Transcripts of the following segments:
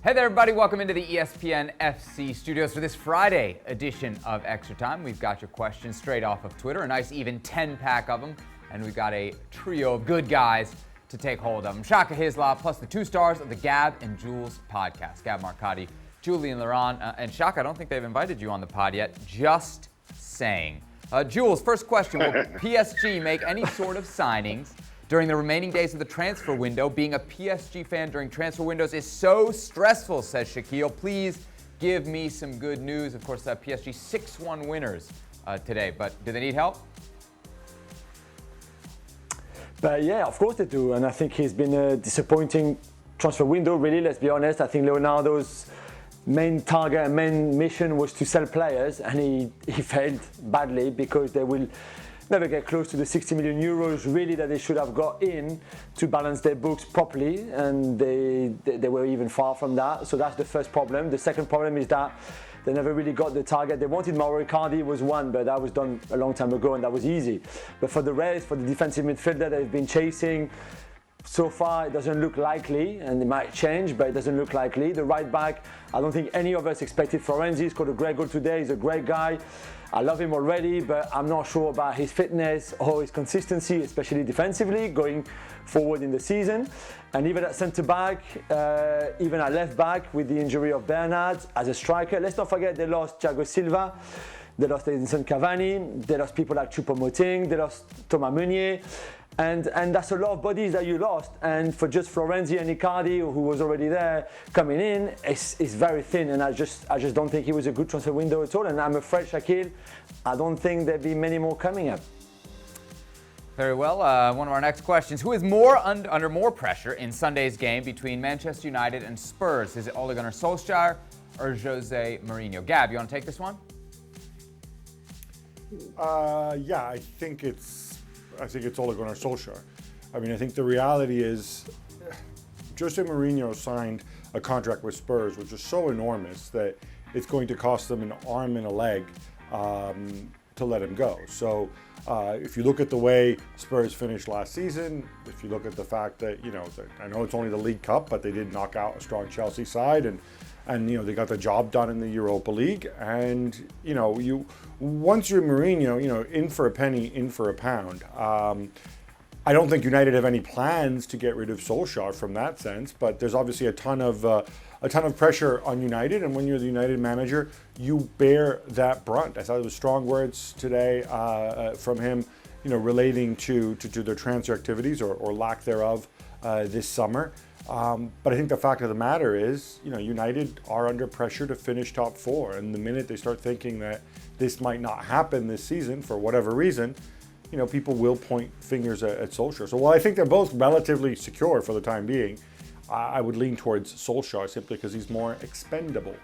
Hey there, everybody. Welcome into the ESPN FC studios for this Friday edition of Extra Time. We've got your questions straight off of Twitter, a nice even 10-pack of them, and we've got a trio of good guys to take hold of them. Shaka Hislop, plus the two stars of the Gab and Juls podcast. Gab Marcotti, Julien, and Shaka, I don't think they've invited you on the pod yet. Just saying. Juls, first question. Will PSG make any sort of signings during the remaining days of the transfer window? Being a PSG fan during transfer windows is so stressful, says Shaquille. Please give me some good news. Of course, PSG 6-1 winners today, but do they need help? But yeah, of course they do, and I think he's been a disappointing transfer window, really, let's be honest. I think Leonardo's main target and main mission was to sell players, and he failed badly because they will never get close to the 60 million euros really that they should have got in to balance their books properly, and they were even far from that. So that's the first problem. The second problem is that they never really got the target. They wanted Marcotti was one, but that was done a long time ago and that was easy. But for the rest, for the defensive midfielder they've been chasing, so far it doesn't look likely, and it might change, but it doesn't look likely. The right back, I don't think any of us expected. Florenzi scored a great goal today. He's a great guy. I love him already, but I'm not sure about his fitness or his consistency, especially defensively, going forward in the season. And even at centre-back, even at left-back with the injury of Bernard as a striker. Let's not forget they lost Thiago Silva, they lost Edinson Cavani, they lost people like Choupo-Moting, they lost Thomas Meunier. And that's a lot of bodies that you lost. And for just Florenzi and Icardi, who was already there, coming in, it's very thin. And I just don't think it was a good transfer window at all. And I'm afraid, Shaquille, I don't think there'll be many more coming up. Very well. One of our next questions. Who is more under more pressure in Sunday's game between Manchester United and Spurs? Is it Ole Gunnar Solskjaer or Jose Mourinho? Gab, you want to take this one? Yeah, I think it's Ole Gunnar Solskjaer. I mean, I think the reality is Jose Mourinho signed a contract with Spurs, which is so enormous that it's going to cost them an arm and a leg to let him go. So if you look at the way Spurs finished last season, if you look at the fact that, I know it's only the League Cup, but they did knock out a strong Chelsea side, and they got the job done in the Europa League. And once you're Mourinho, in for a penny, in for a pound. I don't think United have any plans to get rid of Solskjaer from that sense, but there's obviously a ton of pressure on United, and when you're the United manager, you bear that brunt. I thought it was strong words today from him, relating to their transfer activities or lack thereof this summer. But I think the fact of the matter is, United are under pressure to finish top four. And the minute they start thinking that this might not happen this season for whatever reason, people will point fingers at Solskjaer. So while I think they're both relatively secure for the time being, I would lean towards Solskjaer simply because he's more expendable.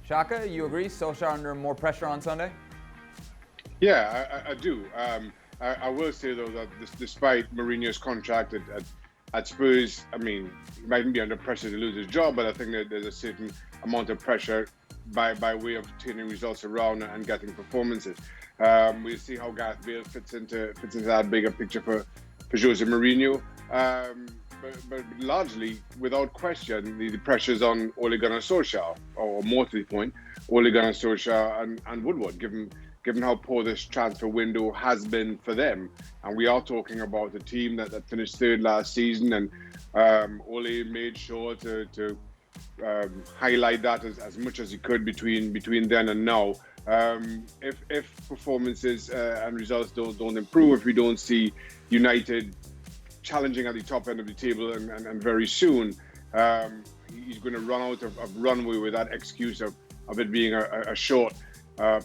Shaka, you agree? Solskjaer under more pressure on Sunday? Yeah, I do. I will say, though, that despite Mourinho's contract at Spurs, I mean, he mightn't be under pressure to lose his job, but I think that there's a certain amount of pressure by way of turning results around and getting performances. We'll see how Gareth Bale fits into that bigger picture for Jose Mourinho. But largely, without question, the pressure's on Ole Gunnar Solskjaer, or more to the point, Ole Gunnar Solskjaer and Woodward, given how poor this transfer window has been for them. And we are talking about a team that finished third last season, and Ole made sure to highlight that as much as he could between then and now. If performances and results don't improve, if we don't see United challenging at the top end of the table and very soon, he's going to run out of runway with that excuse of it being a short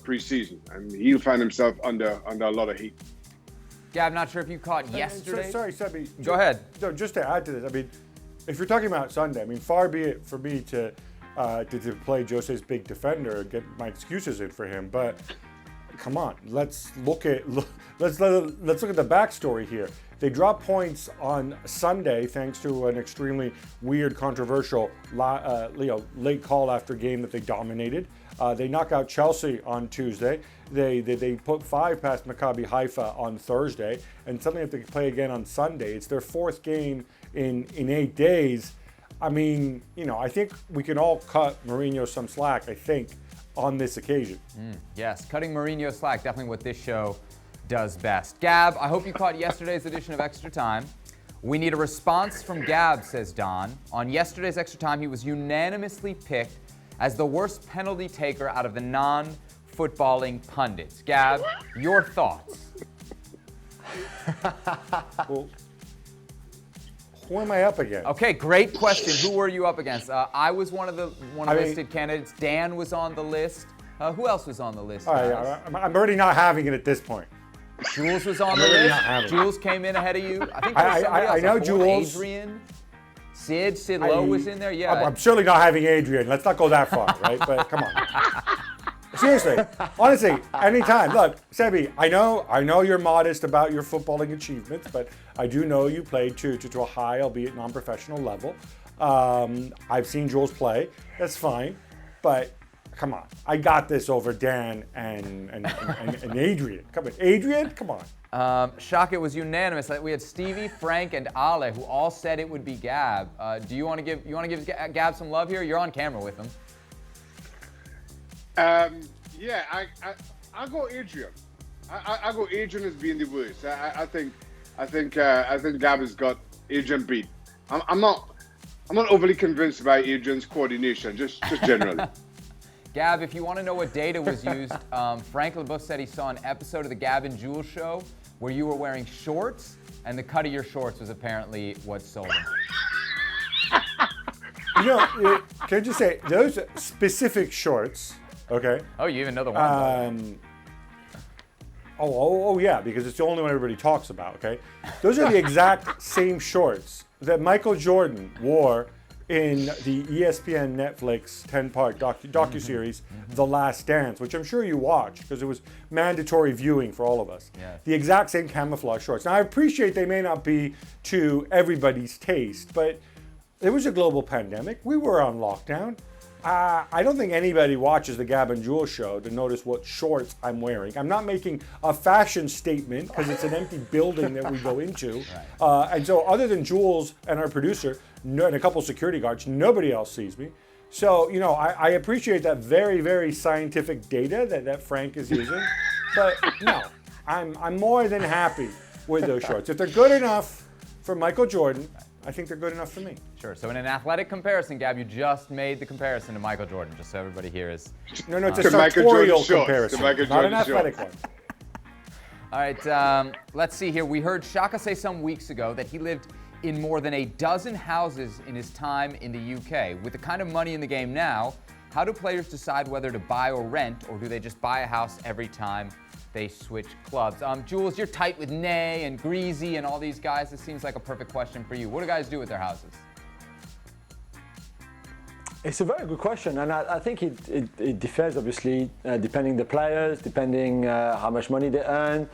pre-season, and he'll find himself under a lot of heat. Gab, not sure if you caught yesterday. Sorry, Sebi. Go ahead. No, just to add to this, I mean, if you're talking about Sunday, I mean, far be it for me to play Jose's big defender and get my excuses in for him, but come on, let's look at the backstory here. They dropped points on Sunday thanks to an extremely weird, controversial late call after game that they dominated. They knock out Chelsea on Tuesday. They put 5 past Maccabi Haifa on Thursday, and suddenly if they play again on Sunday, it's their 4th game in 8 days. I mean, I think we can all cut Mourinho some slack, I think, on this occasion. Yes, cutting Mourinho slack, definitely what this show does best. Gab, I hope you caught yesterday's edition of Extra Time. We need a response from Gab, says Don. On yesterday's Extra Time, he was unanimously picked as the worst penalty taker out of the non-footballing pundits. Gab, your thoughts? Well, who am I up against? Okay, great question. Who were you up against? I was one of the listed candidates. Dan was on the list. Who else was on the list? All right, I'm already not having it at this point. Jules was on the list. Jules came in ahead of you. I think there's somebody else. I know Jules. Adrian. Sid Lowe was in there. Yeah. I'm certainly not having Adrian. Let's not go that far, right? But come on. Seriously, honestly, anytime. Look, Sebi, I know you're modest about your footballing achievements, but I do know you played to a high, albeit non-professional level. I've seen Jules play. That's fine, but come on. I got this over Dan and Adrian. Come on, Adrian, come on. Shaka, it was unanimous. We had Stevie, Frank, and Ale who all said it would be Gab. Do you want to give Gab some love here? You're on camera with him. Yeah, I go Adrian. I go Adrian as being the worst. I think Gab has got Adrian beat. I'm not overly convinced by Adrian's coordination, just generally. Gab, if you want to know what data was used, Frank LeBeouf said he saw an episode of the Gab and Jules show where you were wearing shorts, and the cut of your shorts was apparently what sold him. Can I just say, those specific shorts, okay? Oh, you even know the one. Oh, yeah, because it's the only one everybody talks about, okay? Those are the exact same shorts that Michael Jordan wore in the ESPN Netflix 10-part docuseries, The Last Dance, which I'm sure you watched because it was mandatory viewing for all of us. Yeah. The exact same camouflage shorts. Now, I appreciate they may not be to everybody's taste, but it was a global pandemic. We were on lockdown. I don't think anybody watches the Gab and Jules show to notice what shorts I'm wearing. I'm not making a fashion statement because it's an empty building that we go into. Right. And so other than Jules and our producer and a couple security guards, nobody else sees me. So, I appreciate that very, very scientific data that Frank is using. But no, I'm more than happy with those shorts. If they're good enough for Michael Jordan, I think they're good enough for me. Sure. So in an athletic comparison, Gab, you just made the comparison to Michael Jordan, just so everybody here is. No, it's a sartorial comparison, not an athletic one. All right, let's see here. We heard Shaka say some weeks ago that he lived in more than a dozen houses in his time in the UK. With the kind of money in the game now, how do players decide whether to buy or rent, or do they just buy a house every time they switch clubs? Jules, you're tight with Ney and Greasy and all these guys. This seems like a perfect question for you. What do guys do with their houses? It's a very good question, and I think it differs, obviously, depending the players, depending how much money they earn.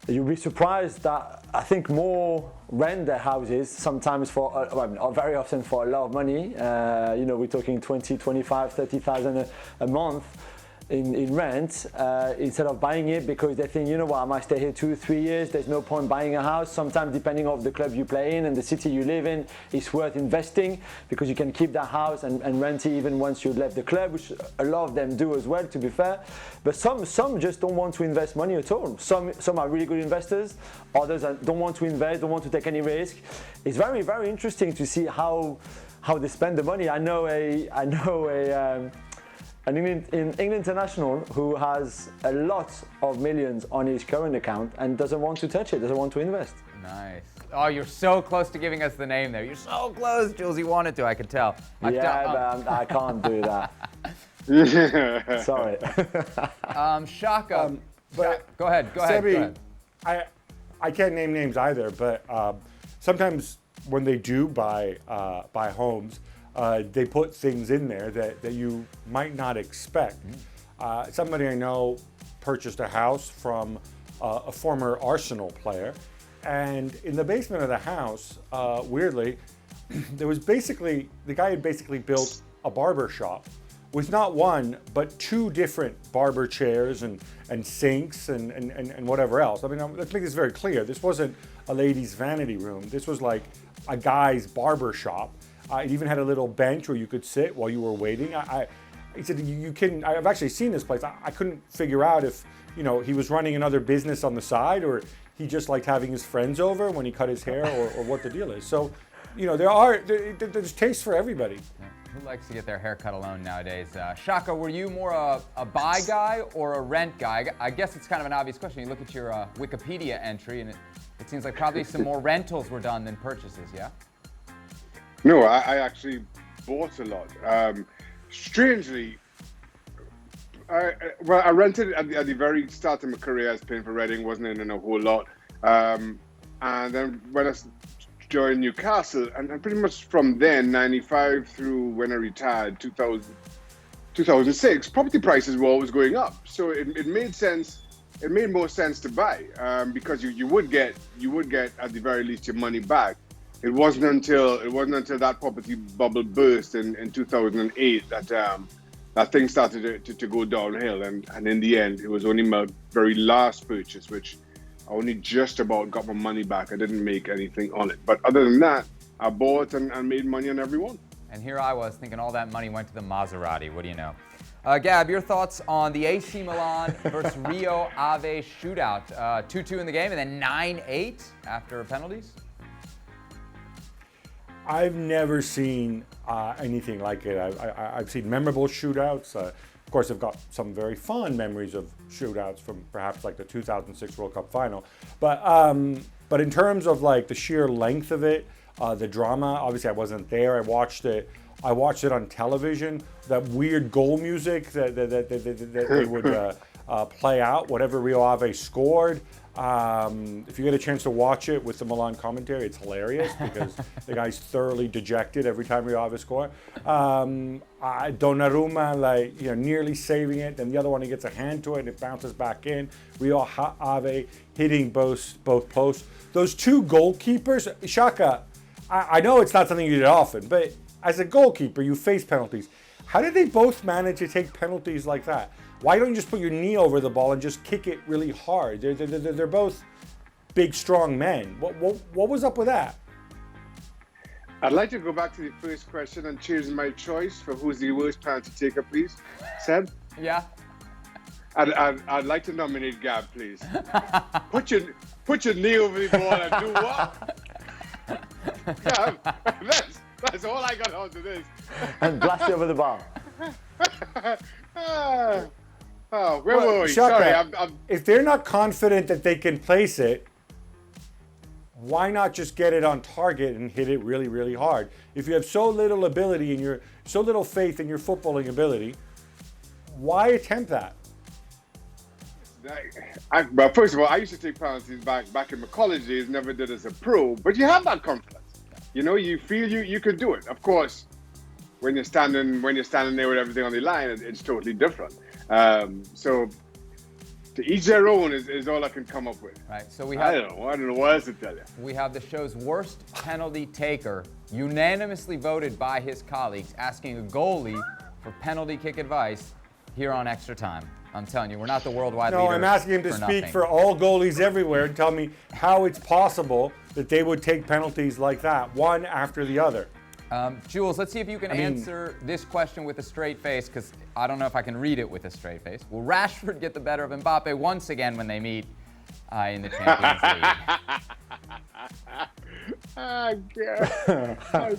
You'll be surprised that I think more rent their houses sometimes or very often for a lot of money. We're talking 20, 25, 30,000 a month in rent instead of buying it because they think, I might stay here 2-3 years. There's no point buying a house. Sometimes, depending on the club you play in and the city you live in, it's worth investing because you can keep that house and rent it even once you've left the club, which a lot of them do as well, to be fair. But some just don't want to invest money at all. Some are really good investors. Others don't want to invest, don't want to take any risk. It's very, very interesting to see how they spend the money. I know an England international who has a lot of millions on his current account and doesn't want to touch it, doesn't want to invest. Nice. Oh, you're so close to giving us the name there. You're so close, Jules. You wanted to, I could tell. But I can't do that. Sorry. Shaka. But go ahead. Sebi, I can't name names either, but sometimes when they do buy homes, they put things in there that you might not expect. Somebody I know purchased a house from a former Arsenal player, and in the basement of the house, weirdly, there was the guy had basically built a barber shop with not one, but 2 different barber chairs and sinks and whatever else. I mean, let's make this very clear. This wasn't a lady's vanity room. This was like a guy's barber shop. It even had a little bench where you could sit while you were waiting. He said, you can, I've actually seen this place. I couldn't figure out if, he was running another business on the side or he just liked having his friends over when he cut his hair or what the deal is. So, there's taste for everybody. Yeah. Who likes to get their hair cut alone nowadays? Shaka, were you more a buy guy or a rent guy? I guess it's kind of an obvious question. You look at your Wikipedia entry and it seems like probably some more rentals were done than purchases, yeah? No, I actually bought a lot. Strangely, I rented at the very start of my career. I was playing for Reading, wasn't in a whole lot. And then when I joined Newcastle, and pretty much from then, 95 through when I retired, 2006, property prices were always going up. So it made sense. It made more sense to buy because you would get at the very least your money back. It wasn't until that property bubble burst in 2008 that thing started to go downhill, and in the end, it was only my very last purchase, which I only just about got my money back. I didn't make anything on it, but other than that, I bought and made money on every one. And here I was thinking all that money went to the Maserati. What do you know? Gab, your thoughts on the AC Milan versus Rio Ave shootout? 2-2 in the game and then 9-8 after penalties? I've never seen anything like it. I've seen memorable shootouts. Of course, I've got some very fond memories of shootouts from perhaps like the 2006 World Cup final. But in terms of like the sheer length of it, the drama, obviously I wasn't there. I watched it on television. That weird goal music that they would play out, whatever Rio Ave scored. If you get a chance to watch it with the Milan commentary, it's hilarious because the guy's thoroughly dejected every time Rio Ave score. Donnarumma, nearly saving it, then the other one he gets a hand to it and it bounces back in. Rio Ave hitting both posts. Those two goalkeepers, Shaka, I know it's not something you do often, but as a goalkeeper, you face penalties. How did they both manage to take penalties like that? Why don't you just put your knee over the ball and just kick it really hard? They're both big, strong men. What was up with that? I'd like to go back to the first question and choose my choice for who's the worst penalty taker, please. Seb? Yeah. I'd like to nominate Gab, please. Put your knee over the ball and do what? Gab, that's all I got out of this. And blast it over the bar. Where were we? Shaka, Sorry, if they're not confident that they can place it, why not just get it on target and hit it really, really hard? If you have so little ability and so little faith in your footballing ability, why attempt that? Well, first of all, I used to take penalties back in my college days. Never did as a pro, but you have that confidence. You feel you could do it. Of course, when you're standing there with everything on the line, it's totally different. So to each their own is all I can come up with. Right. So I don't know what else to tell you. We have the show's worst penalty taker, unanimously voted by his colleagues, asking a goalie for penalty kick advice here on Extra Time. I'm telling you, we're not the worldwide leader. No, I'm asking him to speak for all goalies everywhere and tell me how it's possible that they would take penalties like that, one after the other. Jules, let's see if you can answer this question with a straight face, because I don't know if I can read it with a straight face. Will Rashford get the better of Mbappe once again when they meet in the Champions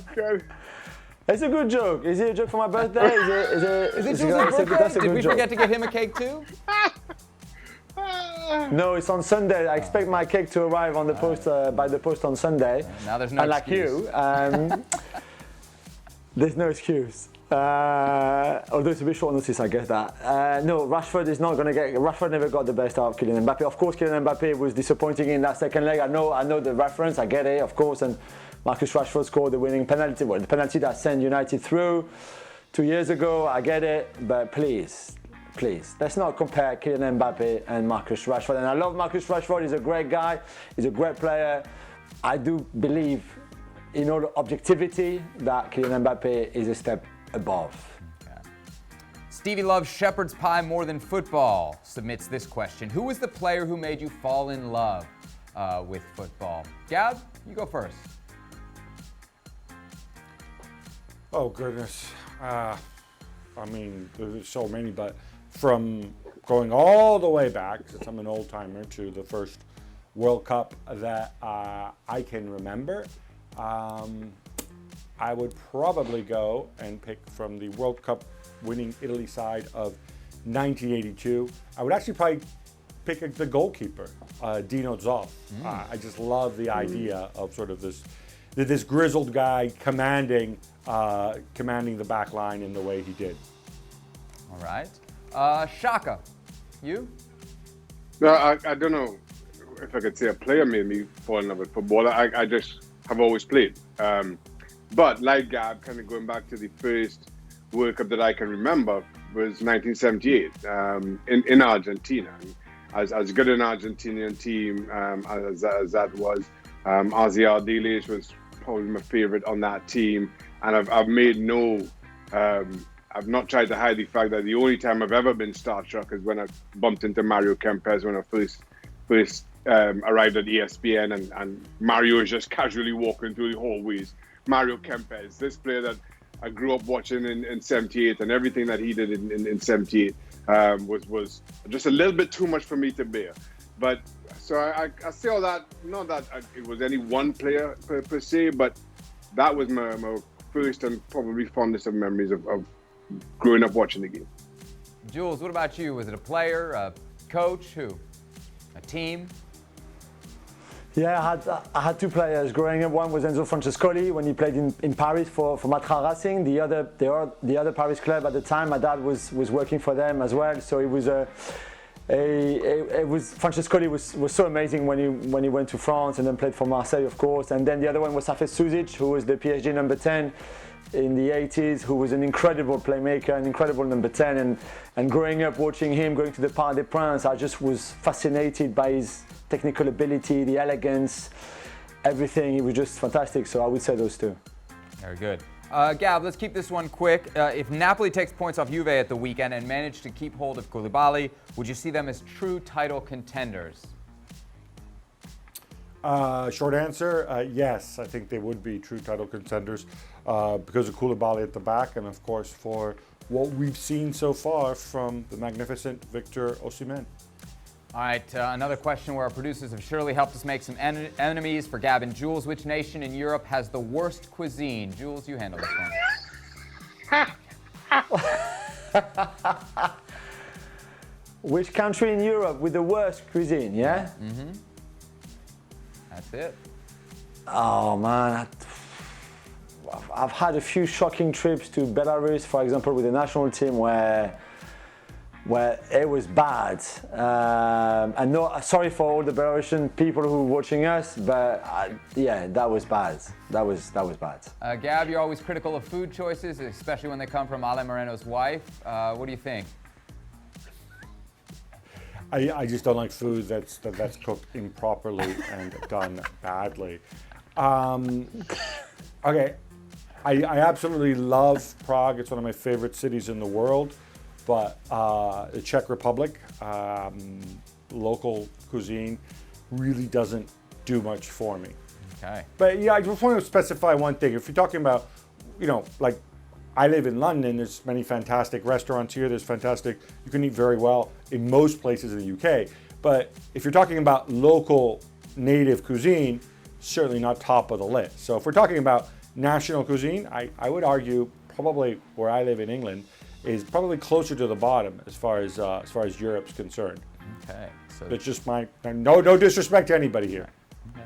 League? It's a good joke. Is it a joke for my birthday? Is it Jules' birthday? Did we forget to get him a cake too? No, it's on Sunday. I expect my cake to arrive on the post by the post on Sunday. Now there's no excuse. Unlike you, there's no excuse. Although it's a bit short notice, I get that. No, Rashford is not going to get. Rashford never got the best out of Kylian Mbappe. Of course, Kylian Mbappe was disappointing in that second leg. I know the reference. I get it, of course. And Marcus Rashford scored the winning penalty. Well, the penalty that sent United through 2 years ago. I get it, but please, let's not compare Kylian Mbappe and Marcus Rashford. And I love Marcus Rashford. He's a great guy. He's a great player. I do believe, in all objectivity, that Kylian Mbappe is a step above. Okay. Stevie loves shepherd's pie more than football. Submits this question: who was the player who made you fall in love with football? Gab, you go first. Oh goodness. I mean, there's so many, but from going all the way back, since I'm an old timer, to the first World Cup that I can remember, I would probably go and pick from the World Cup winning Italy side of 1982. I would actually probably pick the goalkeeper, Dino Zoff. I just love the idea of sort of this grizzled guy commanding the back line in the way he did. All right. Shaka, you? No, I don't know if I could say a player made me fall in love with football. I just have always played. But like Gab, kind of going back to the first World Cup that I can remember was 1978 in Argentina. As good an Argentinian team as that was, Ozzy Ardiles was probably my favorite on that team. And I've made I've not tried to hide the fact that the only time I've ever been starstruck is when I bumped into Mario Kempes when I first arrived at ESPN, and Mario is just casually walking through the hallways. Mario Kempes, this player that I grew up watching in 78, and everything that he did in 78 was just a little bit too much for me to bear. But so I say all that, not that it was any one player per se, but that was my first and probably fondest of memories of growing up watching the game. Jules, what about you? Was it a player, a coach, who? A team? Yeah, I had two players growing up. One was Enzo Francescoli when he played in Paris for Matra Racing. The other Paris club at the time, my dad was working for them as well. So it was Francescoli was so amazing when he went to France and then played for Marseille, of course. And then the other one was Safet Suzic, who was the PSG number 10 in the 80s, who was an incredible playmaker, an incredible number 10. And growing up watching him going to the Parc des Princes, I just was fascinated by his technical ability, the elegance, everything. He was just fantastic. So I would say those two. Very good. Gab, let's keep this one quick. If Napoli takes points off Juve at the weekend and manage to keep hold of Koulibaly, would you see them as true title contenders? Short answer, yes. I think they would be true title contenders because of Koulibaly at the back, and of course for what we've seen so far from the magnificent Victor Osimhen. All right, another question where our producers have surely helped us make some enemies for Gab and Jules. Which nation in Europe has the worst cuisine? Jules, you handle this one. Which country in Europe with the worst cuisine, yeah? Mm-hmm. That's it. Oh man, I've had a few shocking trips to Belarus, for example, with the national team where it was bad. And no, sorry for all the Belarusian people who are watching us, but yeah, that was bad. That was bad. Gab, you're always critical of food choices, especially when they come from Ale Moreno's wife. What do you think? I just don't like food that's cooked improperly and done badly. Okay, I absolutely love Prague. It's one of my favorite cities in the world. But the Czech Republic, local cuisine, really doesn't do much for me. Okay. But yeah, I just want to specify one thing. If you're talking about, like I live in London, there's many fantastic restaurants here. There's fantastic, you can eat very well in most places in the UK. But if you're talking about local native cuisine, certainly not top of the list. So if we're talking about national cuisine, I would argue probably where I live in England is probably closer to the bottom as far as Europe's concerned. Okay. So it's just no disrespect to anybody here. Okay.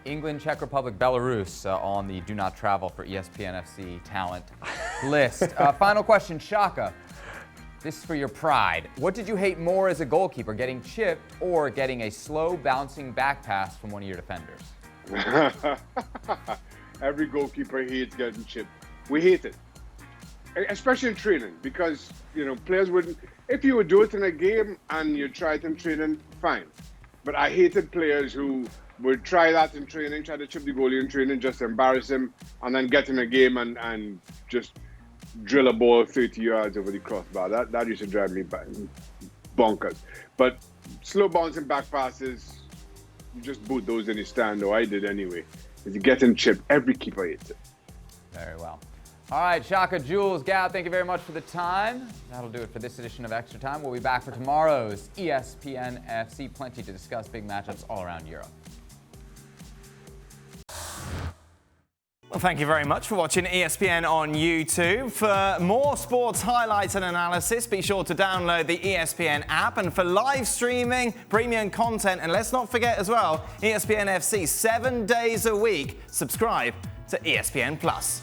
England, Czech Republic, Belarus on the do not travel for ESPN FC talent list. Final question, Shaka. This is for your pride. What did you hate more as a goalkeeper, getting chipped or getting a slow bouncing back pass from one of your defenders? Every goalkeeper hates getting chipped. We hate it. Especially in training, because players wouldn't. If you would do it in a game and you try it in training, fine. But I hated players who would try that in training, try to chip the goalie in training, just to embarrass him, and then get in a game and just drill a ball 30 yards over the crossbar. That used to drive me bonkers. But slow bouncing back passes, you just boot those in the stand, or I did anyway. If you get in chipped, every keeper hates it. Very well. All right, Shaka, Jules, Gab, thank you very much for the time. That'll do it for this edition of Extra Time. We'll be back for tomorrow's ESPN FC. Plenty to discuss, big matchups all around Europe. Well, thank you very much for watching ESPN on YouTube. For more sports highlights and analysis, be sure to download the ESPN app. And for live streaming, premium content, and let's not forget as well, ESPN FC 7 days a week. Subscribe to ESPN Plus.